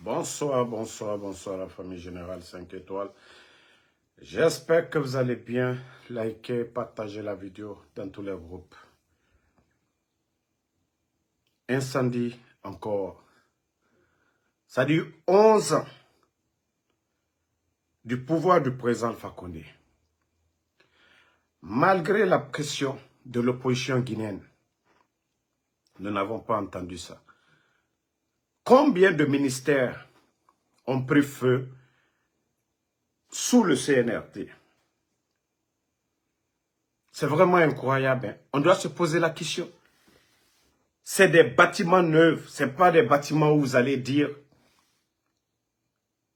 Bonsoir, bonsoir, bonsoir la famille Générale 5 étoiles. J'espère que vous allez bien. Likez, partagez la vidéo dans tous les groupes. Incendie encore. Ça dure 11 ans du pouvoir du président Alpha Condé. Malgré la pression de l'opposition guinéenne, nous n'avons pas entendu ça. Combien de ministères ont pris feu sous le CNRD? C'est vraiment incroyable. Hein? On doit se poser la question. C'est des bâtiments neufs. Ce n'est pas des bâtiments où vous allez dire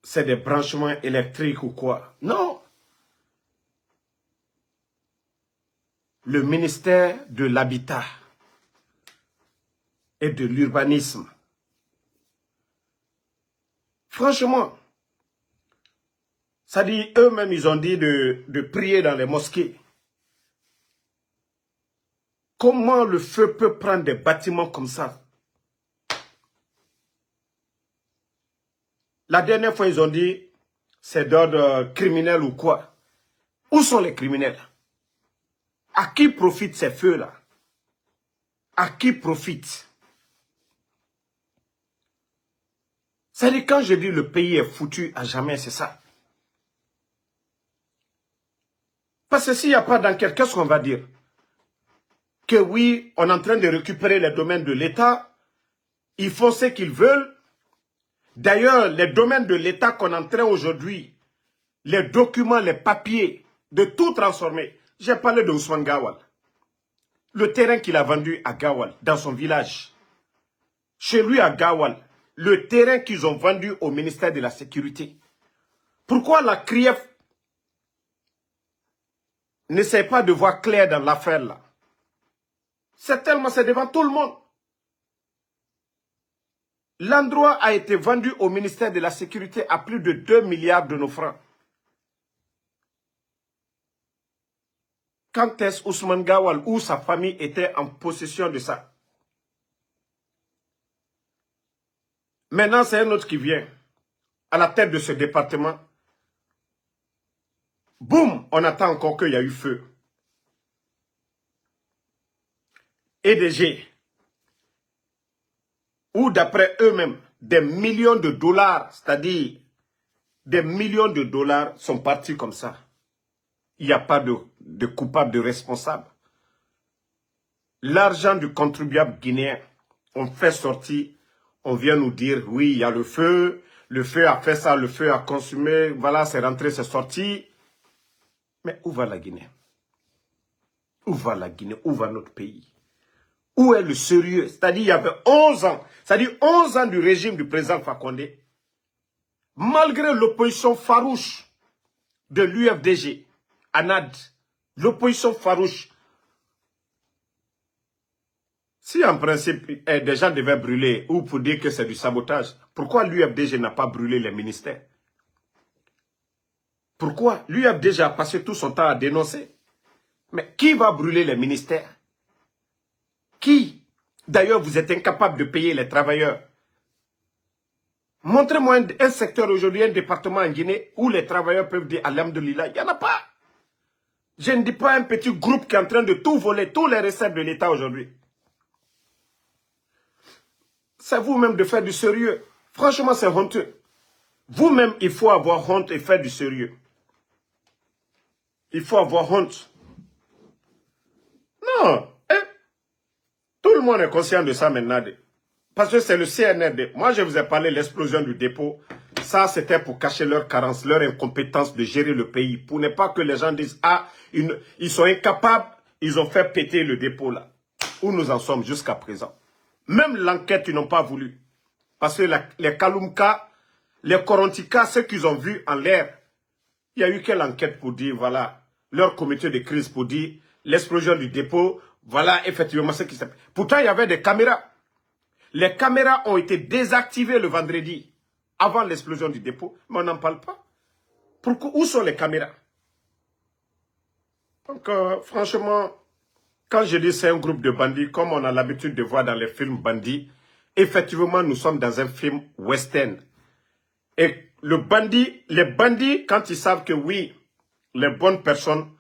c'est des branchements électriques ou quoi. Non. Le ministère de l'Habitat et de l'Urbanisme. Franchement, ça dit, eux-mêmes, ils ont dit de prier dans les mosquées. Comment le feu peut prendre des bâtiments comme ça? La dernière fois, ils ont dit, c'est d'ordre criminel ou quoi? Où sont les criminels? À qui profitent ces feux-là? À qui profitent? C'est-à-dire, quand je dis le pays est foutu à jamais, c'est ça. Parce que s'il n'y a pas d'enquête, qu'est-ce qu'on va dire? Que oui, on est en train de récupérer les domaines de l'État, ils font ce qu'ils veulent. D'ailleurs, les domaines de l'État qu'on est en train aujourd'hui, les documents, les papiers, de tout transformer. J'ai parlé de Ousmane Gawal. Le terrain qu'il a vendu à Gawal, dans son village. Chez lui à Gawal, le terrain qu'ils ont vendu au ministère de la Sécurité. Pourquoi la CRIEF n'essaie pas de voir clair dans l'affaire là? C'est devant tout le monde. L'endroit a été vendu au ministère de la Sécurité à plus de 2 milliards de nos francs. Quand est-ce Ousmane Gawal ou sa famille était en possession de ça? Maintenant, c'est un autre qui vient à la tête de ce département. Boum, on attend encore qu'il y a eu feu. EDG, ou d'après eux-mêmes, des millions de dollars, c'est-à-dire des millions de dollars sont partis comme ça. Il n'y a pas de coupable, de responsable. L'argent du contribuable guinéen, on fait sortir, on vient nous dire, oui, il y a le feu a fait ça, le feu a consumé, voilà, c'est rentré, c'est sorti. Mais où va la Guinée? Où va la Guinée? Où va notre pays? Où est le sérieux? C'est-à-dire, il y avait 11 ans, c'est-à-dire 11 ans du régime du président Alpha Condé, malgré l'opposition farouche de l'UFDG, ANAD, l'opposition farouche. Si en principe, des gens devaient brûler, ou pour dire que c'est du sabotage, pourquoi l'UFDG n'a pas brûlé les ministères? Pourquoi? L'UFDG a passé tout son temps à dénoncer. Mais qui va brûler les ministères? Qui? D'ailleurs, vous êtes incapable de payer les travailleurs. Montrez-moi un secteur aujourd'hui, un département en Guinée, où les travailleurs peuvent dire Alhamdulillah. Il n'y en a pas. Je ne dis pas un petit groupe qui est en train de tout voler, tous les recettes de l'État aujourd'hui. C'est vous-même de faire du sérieux. Franchement, c'est honteux. Vous-même, il faut avoir honte et faire du sérieux. Il faut avoir honte. Non. Tout le monde est conscient de ça maintenant. Parce que c'est le CNRD. Moi, je vous ai parlé de l'explosion du dépôt. Ça, c'était pour cacher leur carence, leur incompétence de gérer le pays. Pour ne pas que les gens disent, ah, ils sont incapables, ils ont fait péter le dépôt là. Où nous en sommes jusqu'à présent. Même l'enquête, ils n'ont pas voulu. Parce que les Kalumka, les Korontika, ceux qu'ils ont vus en l'air, il y a eu quelle enquête pour dire, voilà, leur comité de crise pour dire, l'explosion du dépôt, voilà effectivement ce qui s'est passé. Pourtant, il y avait des caméras. Les caméras ont été désactivées le vendredi, avant l'explosion du dépôt, mais on n'en parle pas. Pourquoi? Où sont les caméras? Donc, franchement, quand je dis c'est un groupe de bandits, comme on a l'habitude de voir dans les films bandits, effectivement, nous sommes dans un film western. Et le bandit, les bandits, quand ils savent que oui, les bonnes personnes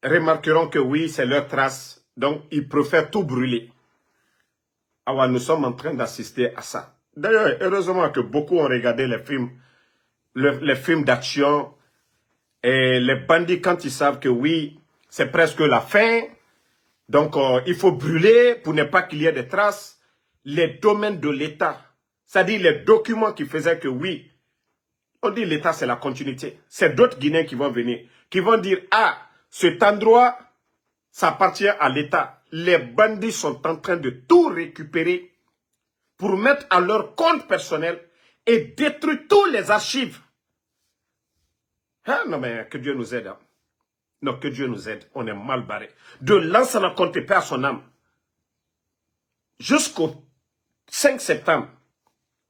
remarqueront que oui, c'est leur trace, donc ils préfèrent tout brûler. Alors nous sommes en train d'assister à ça. D'ailleurs, heureusement que beaucoup ont regardé les films d'action, et les bandits, quand ils savent que oui, c'est presque la fin, donc il faut brûler pour ne pas qu'il y ait de traces, les domaines de l'État, c'est-à-dire les documents qui faisaient que oui, on dit l'État c'est la continuité. C'est d'autres Guinéens qui vont venir, qui vont dire, ah, cet endroit, ça appartient à l'État. Les bandits sont en train de tout récupérer pour mettre à leur compte personnel et détruire tous les archives. Hein? Non mais que Dieu nous aide. Hein? Non, que Dieu nous aide. On est mal barré. De l'ancien compte perd son âme. Jusqu'au 5 septembre,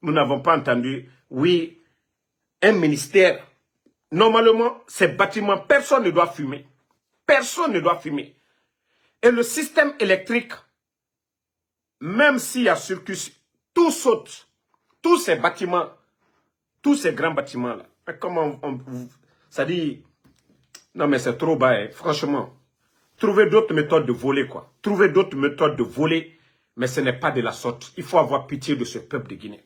nous n'avons pas entendu, oui, un ministère. Normalement, ces bâtiments, personne ne doit fumer. Personne ne doit fumer. Et le système électrique, même s'il y a circuit, tout saute. Tous ces bâtiments, tous ces grands bâtiments-là. Comment ça dit, non mais c'est trop bas, hein, franchement. Trouvez d'autres méthodes de voler, quoi. Trouvez d'autres méthodes de voler, mais ce n'est pas de la sorte. Il faut avoir pitié de ce peuple de Guinée.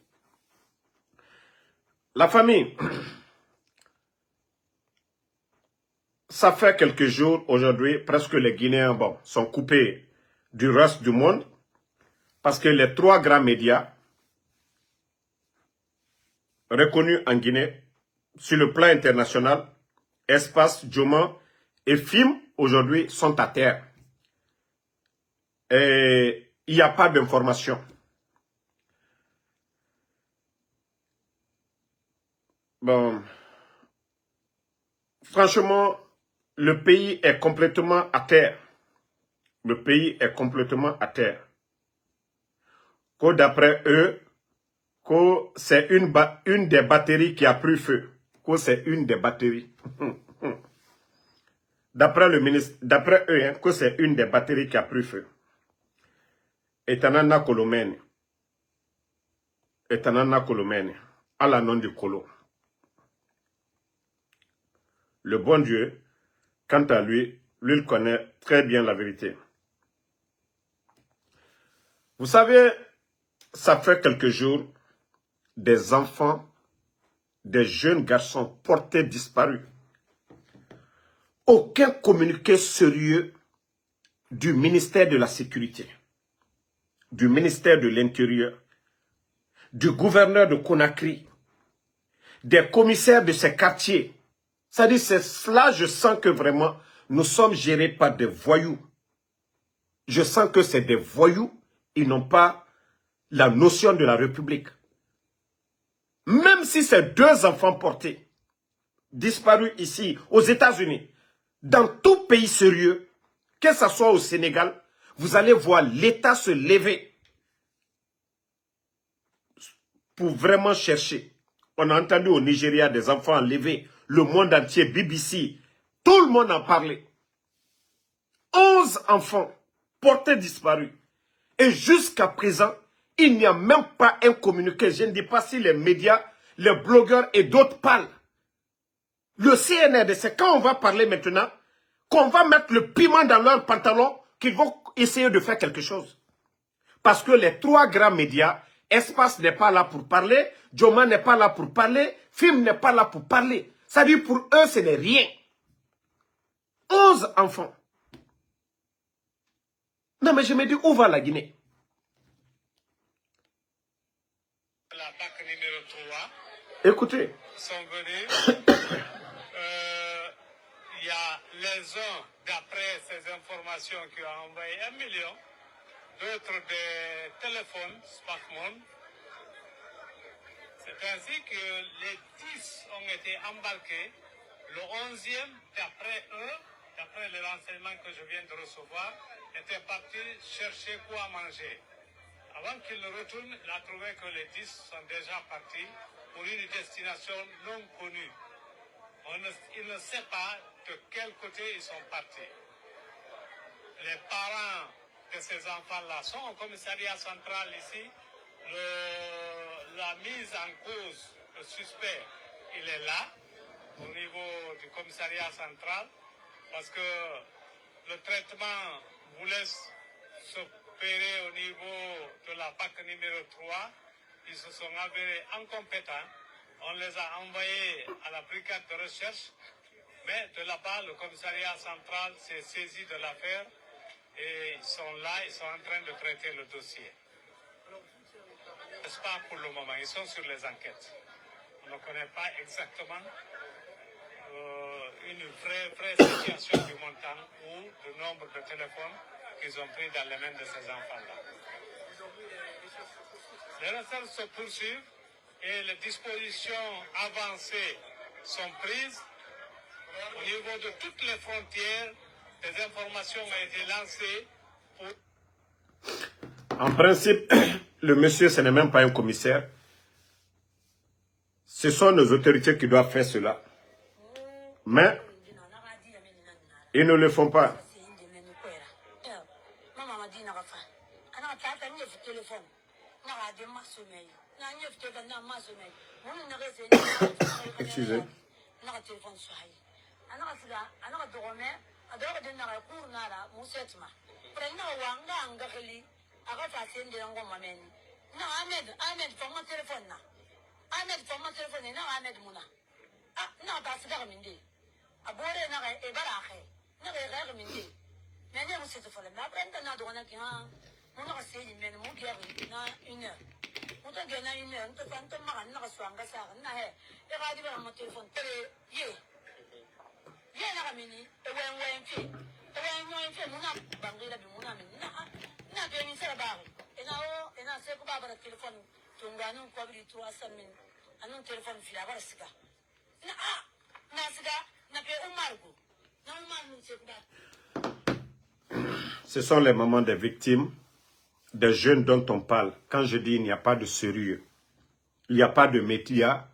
La famille, ça fait quelques jours, aujourd'hui, presque les Guinéens sont coupés du reste du monde, parce que les 3 grands médias reconnus en Guinée, sur le plan international, Espace, Djoma et FIM, aujourd'hui, sont à terre. Et il n'y a pas d'information. Bon, franchement, le pays est complètement à terre. Le pays est complètement à terre. Que d'après eux, que c'est une des batteries qui a pris feu. Que c'est une des batteries. D'après le ministre, d'après eux, hein, que c'est une des batteries qui a pris feu. Etanana Kolomene. Etanana Kolomene. À la nom du Kolo. Le bon Dieu, quant à lui, il connaît très bien la vérité. Vous savez, ça fait quelques jours, des enfants, des jeunes garçons portés disparus. Aucun communiqué sérieux du ministère de la Sécurité, du ministère de l'Intérieur, du gouverneur de Conakry, des commissaires de ces quartiers. C'est-à-dire, c'est là, je sens que vraiment, nous sommes gérés par des voyous. Je sens que c'est des voyous, ils n'ont pas la notion de la République. Même si c'est 2 enfants portés, disparus ici, aux États-Unis, dans tout pays sérieux, que ce soit au Sénégal, vous allez voir l'État se lever pour vraiment chercher. On a entendu au Nigeria des enfants enlevés, le monde entier, BBC, tout le monde en parlait. 11 enfants portés disparus. Et jusqu'à présent, il n'y a même pas un communiqué. Je ne dis pas si les médias, les blogueurs et d'autres parlent. Le CNRD, c'est quand on va parler maintenant, qu'on va mettre le piment dans leurs pantalons, qu'ils vont essayer de faire quelque chose. Parce que les 3 grands médias, Espace n'est pas là pour parler, Djoma n'est pas là pour parler, Film n'est pas là pour parler. Ça dit pour eux, ce n'est rien. 11 enfants. Non mais je me dis, où va la Guinée? La PAC numéro 3 Écoutez. sont venus. Il y a les uns, d'après ces informations, qui ont envoyé 1 million, d'autres des téléphones, smartphones. C'est ainsi que les 10 ont été embarqués. Le 11e, d'après eux, d'après les renseignements que je viens de recevoir, était parti chercher quoi manger. Avant qu'il ne retourne, il a trouvé que les 10 sont déjà partis pour une destination non connue. Il ne sait pas de quel côté ils sont partis. Les parents de ces enfants-là sont au commissariat central ici. La mise en cause, le suspect, il est là, au niveau du commissariat central, parce que le traitement vous laisse s'opérer au niveau de la PAC numéro 3. Ils se sont avérés incompétents. On les a envoyés à la brigade de recherche, mais de là-bas, le commissariat central s'est saisi de l'affaire et ils sont là, ils sont en train de traiter le dossier. N'est-ce pas pour le moment, ils sont sur les enquêtes. On ne connaît pas exactement une vraie situation du montant ou du nombre de téléphones qu'ils ont pris dans les mains de ces enfants-là. Les recherches se poursuivent et les dispositions avancées sont prises. Au niveau de toutes les frontières, des informations ont été lancées pour... En principe, le monsieur, ce n'est même pas un commissaire. Ce sont nos autorités qui doivent faire cela. Mais, ils ne le font pas. Excusez. Ce sont les mamans des victimes, des jeunes dont on parle. Quand je dis il n'y a pas de sérieux, il n'y a pas de médias,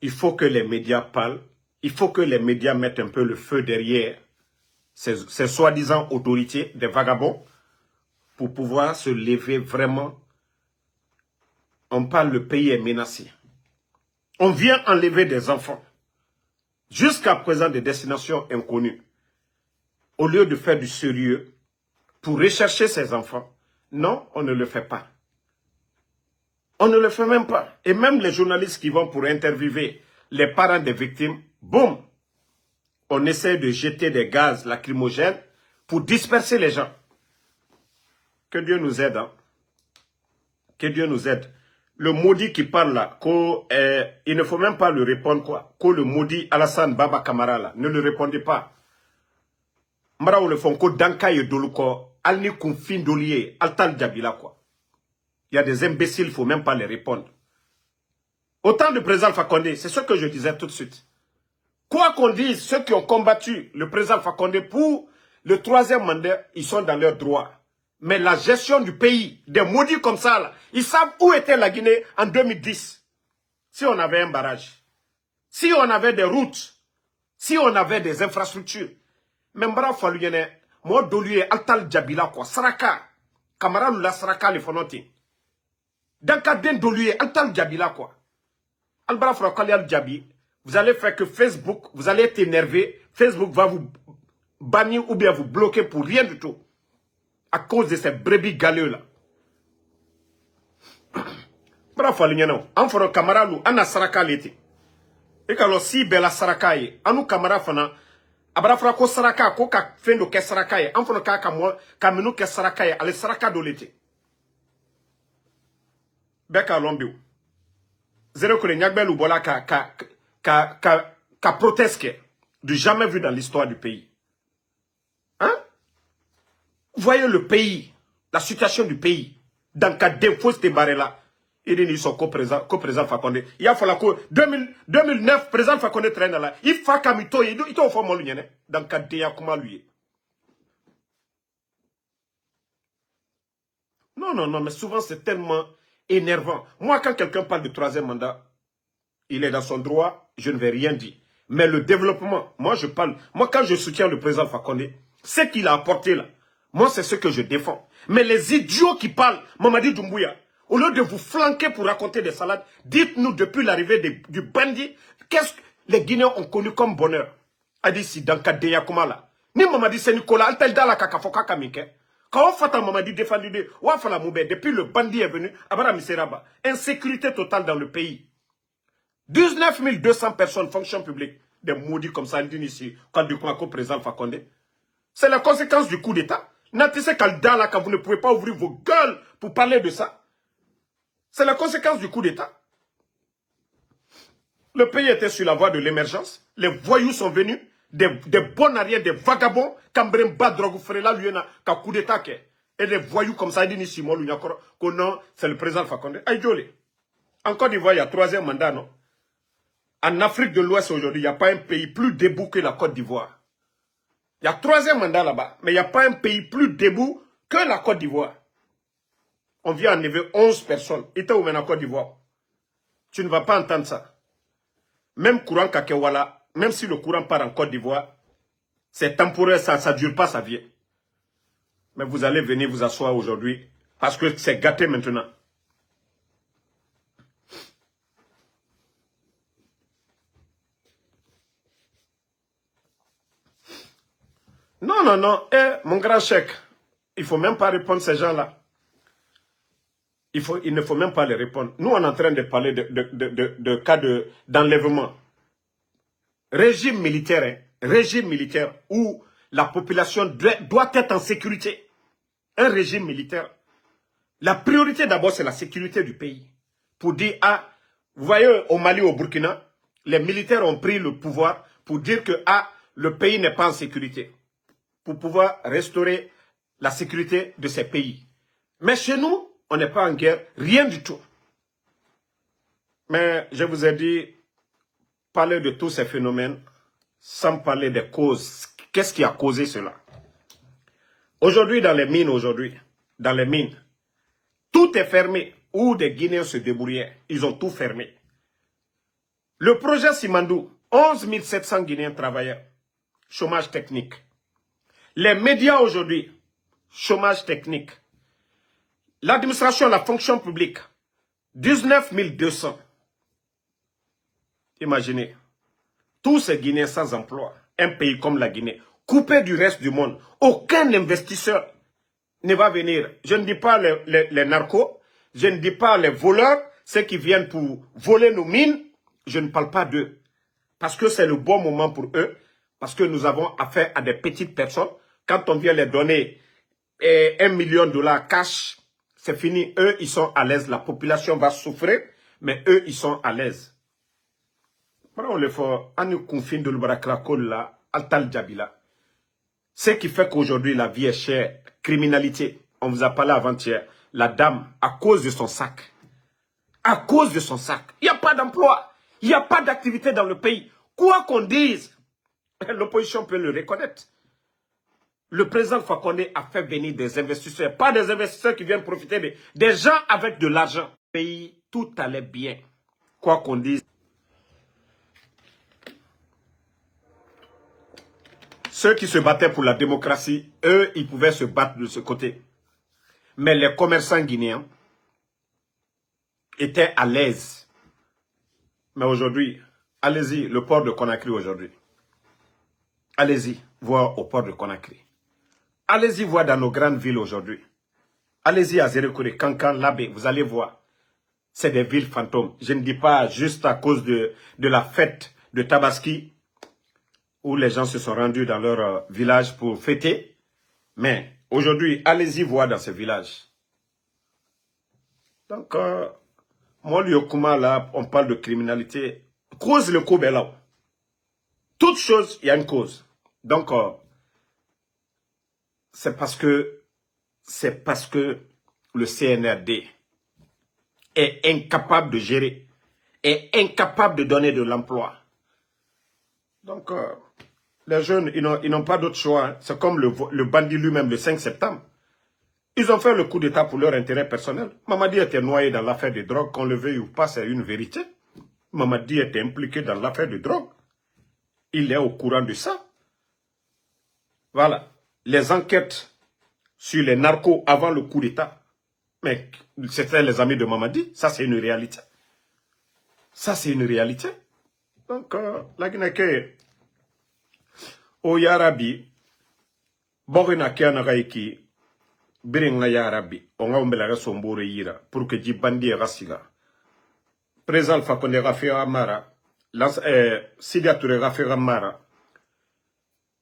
il faut que les médias parlent, il faut que les médias mettent un peu le feu derrière ces soi-disant autorités, des vagabonds, pour pouvoir se lever vraiment. On parle, le pays est menacé. On vient enlever des enfants. Jusqu'à présent, des destinations inconnues. Au lieu de faire du sérieux pour rechercher ces enfants, non, on ne le fait pas. On ne le fait même pas. Et même les journalistes qui vont pour interviewer les parents des victimes, boum, on essaie de jeter des gaz lacrymogènes pour disperser les gens. Que Dieu nous aide. Hein? Que Dieu nous aide. Le maudit qui parle là, il ne faut même pas lui répondre quoi. Que le maudit Alassane Baba Kamara là, ne lui répondez pas. Mara ou le font ko danka ye doluko, alni kunfin dolier, altal djabila quoi. Il y a des imbéciles, il ne faut même pas les répondre. Autant de président Fakonde, c'est ce que je disais tout de suite. Quoi qu'on dise, ceux qui ont combattu le président Fakonde pour le 3e mandat, ils sont dans leurs droits. Mais la gestion du pays, des maudits comme ça, là, ils savent où était la Guinée en 2010. Si on avait un barrage, si on avait des routes, si on avait des infrastructures. Même bravo Faluyene, moi doluye altal djabila quoi, saraka, kamara lula saraka le fonoti. Danka den doluye altal djabila quoi. Albara Frakali al djabi, vous allez faire que Facebook, vous allez être énervé, Facebook va vous bannir ou bien vous bloquer pour rien du tout. À cause de ces brebis galeux là. Bravo Faluyene, en fera kamara lu, ana saraka l'été. Et quand si bela saraka ye, anu kamara fana, abrafra ko saraka ko ka fendo ke saraka ye an fono ka ka minu ke saraka ye ale saraka do lete beka lombiu zéro que le nyagbelu bola ka proteste du jamais vu dans l'histoire du pays. Hein? Vous voyez le pays, la situation du pays dans ka défaut de barela. Il sont co-président Fakonde. Il y a fallu que 2009, président Fakonde traîne là. Il faut qu'Amito, il est au fond de l'Union. Dans le cas de lui. Non, mais souvent c'est tellement énervant. Moi, quand quelqu'un parle de 3e mandat, il est dans son droit, je ne vais rien dire. Mais le développement, moi je parle. Moi, quand je soutiens le président Fakonde, ce qu'il a apporté là, moi c'est ce que je défends. Mais les idiots qui parlent, Mamadi Doumbouya, Au lieu de vous flanquer pour raconter des salades, dites-nous depuis l'arrivée du bandit, qu'est-ce que les Guinéens ont connu comme bonheur. Adisi Dankadeya Kumala. Ni Mamadi Senikola, Altel Dala Kakafoka Kamike. Quand on fait un Mamadi défendu de Wafala Moube, depuis le bandit est venu, Abara Miseraba, insécurité totale dans le pays. 19 200 personnes, fonction publique, des maudits comme ça, ici, quand du coup, président Fakonde. C'est la conséquence du coup d'État. Natisse Kaldala, quand vous ne pouvez pas ouvrir vos gueules pour parler de ça. C'est la conséquence du coup d'État. Le pays était sur la voie de l'émergence. Les voyous sont venus. Des bons arrières, des vagabonds. Kambrem Badrogu Frela, lui, un coup d'État. Et des voyous comme ça, ici, moi, non, c'est le président Fakonde. Aïdjoli. En Côte d'Ivoire, il y a 3e mandat, non? En Afrique de l'Ouest, aujourd'hui, il n'y a pas un pays plus debout que la Côte d'Ivoire. Il y a 3e mandat là-bas, mais il n'y a pas un pays plus debout que la Côte d'Ivoire. On vient enlever 11 personnes. Et tu es où en Côte d'Ivoire? Tu ne vas pas entendre ça. Même courant Kakewala, même si le courant part en Côte d'Ivoire, c'est temporaire, ça ne dure pas sa vie. Mais vous allez venir vous asseoir aujourd'hui, parce que c'est gâté maintenant. Non, non, non. Eh, mon grand chèque, il ne faut même pas répondre à ces gens-là. Il ne faut même pas les répondre. Nous, on est en train de parler de cas d'enlèvement. Régime militaire, hein, régime militaire où la population doit être en sécurité. Un régime militaire. La priorité d'abord, c'est la sécurité du pays. Pour dire, ah, vous voyez, au Mali, au Burkina, les militaires ont pris le pouvoir pour dire que, ah, le pays n'est pas en sécurité. Pour pouvoir restaurer la sécurité de ces pays. Mais chez nous, on n'est pas en guerre, rien du tout. Mais je vous ai dit, parler de tous ces phénomènes, sans parler des causes. Qu'est-ce qui a causé cela? Aujourd'hui, dans les mines, tout est fermé. Où des Guinéens se débrouillaient, ils ont tout fermé. Le projet Simandou, 11 700 Guinéens travailleurs, chômage technique. Les médias aujourd'hui, chômage technique. L'administration, la fonction publique, 19 200. Imaginez, tous ces Guinéens sans emploi, un pays comme la Guinée, coupé du reste du monde, aucun investisseur ne va venir. Je ne dis pas les narcos, je ne dis pas les voleurs, ceux qui viennent pour voler nos mines, je ne parle pas d'eux. Parce que c'est le bon moment pour eux, parce que nous avons affaire à des petites personnes. Quand on vient les donner $1 million cash, c'est fini. Eux, ils sont à l'aise. La population va souffrir, mais eux, ils sont à l'aise. On le fait, on nous confie de l'Ubrakrakol là, Altal Djabila. Ce qui fait qu'aujourd'hui, la vie est chère. Criminalité. On vous a parlé avant-hier. La dame, à cause de son sac. À cause de son sac. Il n'y a pas d'emploi. Il n'y a pas d'activité dans le pays. Quoi qu'on dise, l'opposition peut le reconnaître. Le président Fakonde a fait venir des investisseurs. Pas des investisseurs qui viennent profiter des gens avec de l'argent. Le pays, tout allait bien. Quoi qu'on dise. Ceux qui se battaient pour la démocratie, eux, ils pouvaient se battre de ce côté. Mais les commerçants guinéens étaient à l'aise. Mais aujourd'hui, allez-y, le port de Conakry aujourd'hui. Allez-y, voir au port de Conakry. Allez-y voir dans nos grandes villes aujourd'hui. Allez-y à Zérekore, Kankan, Labé, vous allez voir. C'est des villes fantômes. Je ne dis pas juste à cause de la fête de Tabaski, où les gens se sont rendus dans leur village pour fêter. Mais aujourd'hui, allez-y voir dans ces villages. Donc, moi, Lyokuma, là, on parle de criminalité. Cause le Kobe là. Toute chose, il y a une cause. Donc, c'est parce que le CNRD est incapable de gérer, est incapable de donner de l'emploi. Donc, les jeunes, ils n'ont pas d'autre choix. Hein. C'est comme le bandit lui-même, le 5 septembre. Ils ont fait le coup d'État pour leur intérêt personnel. Mamadi était noyé dans l'affaire de drogue, qu'on le veuille ou pas, c'est une vérité. Mamadi était impliqué dans l'affaire de drogue. Il est au courant de ça. Voilà. Les enquêtes sur les narcos avant le coup d'État Mais c'était les amis de Mamadi. Ça, c'est une réalité. Ça, c'est une réalité. Donc, la Guinée, au Yarabi, Borina Kianagaiki, Biringa Yarabi, on a un sombore yira, pour que Djibandi Rassiga. Président Fakonde Rafira Mara, Sidia Touré Rafira Mara,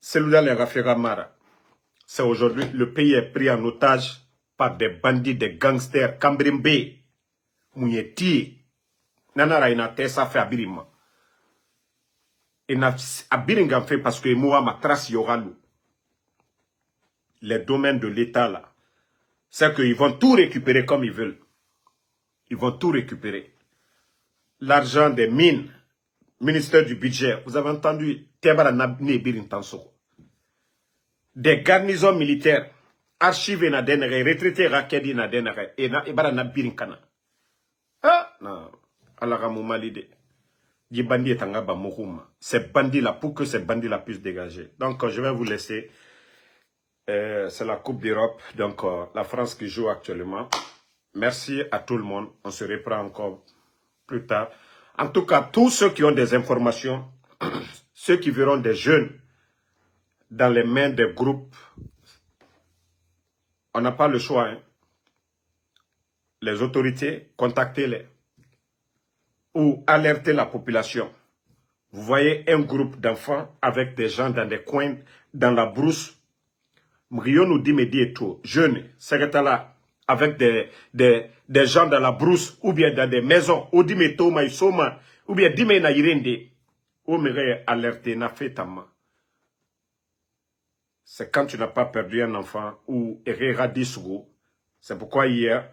Seloudal Rafira Mara. C'est aujourd'hui, le pays est pris en otage par des bandits, des gangsters, Kambrimbe, Mouyeti, Nanara ina tesa fait Abirima. Et Abiringa fait parce que moi, ma trace Yoralu. Les domaines de l'État là, c'est qu'ils vont tout récupérer comme ils veulent. Ils vont tout récupérer. L'argent des mines, ministère du budget, vous avez entendu, des garnisons militaires, archivés na denere, retraités rakedi na denere, et bara na birinkana. Ah, non, alaramou malide. Di bandit est en mokouma. Ces bandits-là, pour que ces bandits-là puissent dégager. Donc, je vais vous laisser. C'est la Coupe d'Europe. Donc, la France qui joue actuellement. Merci à tout le monde. On se reprend encore plus tard. En tout cas, tous ceux qui ont des informations, ceux qui verront des jeunes dans les mains des groupes, on n'a pas le choix. Hein. Les autorités, contactez-les. Ou alerter la population. Vous voyez un groupe d'enfants avec des gens dans des coins, dans la brousse. Mrio nous dit et tout, jeunes, là, avec des gens dans la brousse, ou bien dans des maisons, ou dit Toma Isoma, ou bien dit na Irende, ou mire alerter na fetama. C'est quand tu n'as pas perdu un enfant, ou Radisgo. C'est pourquoi hier,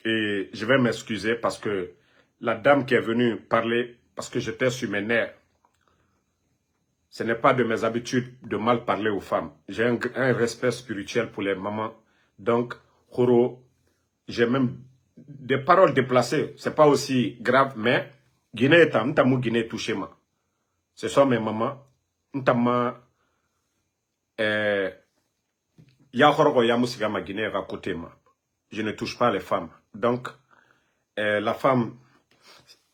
et je vais m'excuser parce que la dame qui est venue parler, parce que j'étais sur mes nerfs, ce n'est pas de mes habitudes de mal parler aux femmes. J'ai un respect spirituel pour les mamans. Donc, Khoro, j'ai même des paroles déplacées. Ce n'est pas aussi grave, mais Guinée est en Guinée touché moi. Ce sont mes mamans. Ntama Yakhorogo Yamusigama Guinée à côté moi. Je ne touche pas les femmes. Donc, la femme,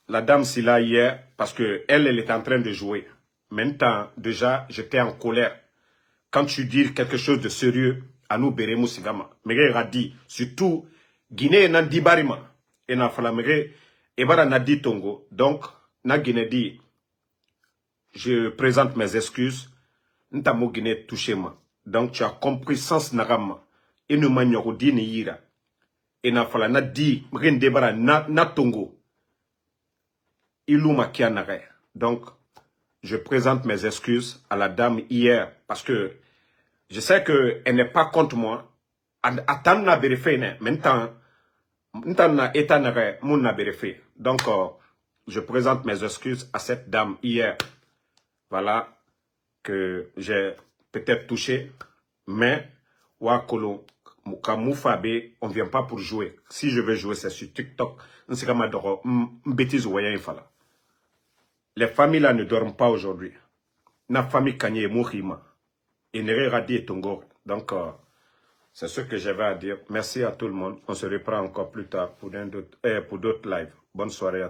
la dame c'est là hier, parce que elle est en train de jouer. Maintenant, déjà, j'étais en colère. Quand tu dis quelque chose de sérieux, à nous, Beremou Sigama, Mégé a dit, surtout, Guinée n'a dit barima, et n'a fallu Mégé, et bara n'a dit Tongo. Donc, na Guinée dit, je présente mes excuses, n'tamou Guinée touché moi. Donc, tu as compris sens nagama, et nous manions dit ni ira. Et n'a fallu n'a dit, Mégé n'débara na Tongo. Ilou ma kia nagaya. Donc, je présente mes excuses à la dame hier parce que je sais qu'elle n'est pas contre moi. Attends na vérifié, maintenant, na état na vérifié. Donc, je présente mes excuses à cette dame hier. Voilà, que j'ai peut-être touché, mais, wakolo, Moufabe, on ne vient pas pour jouer. Si je veux jouer, c'est sur TikTok. C'est comme une bêtise ou rien, il fallait. Les familles là ne dorment pas aujourd'hui. La famille Kanye Mourima. Et Nere Radi et Tongo. Donc, c'est ce que j'avais à dire. Merci à tout le monde. On se reprend encore plus tard pour d'autres lives. Bonne soirée à tous.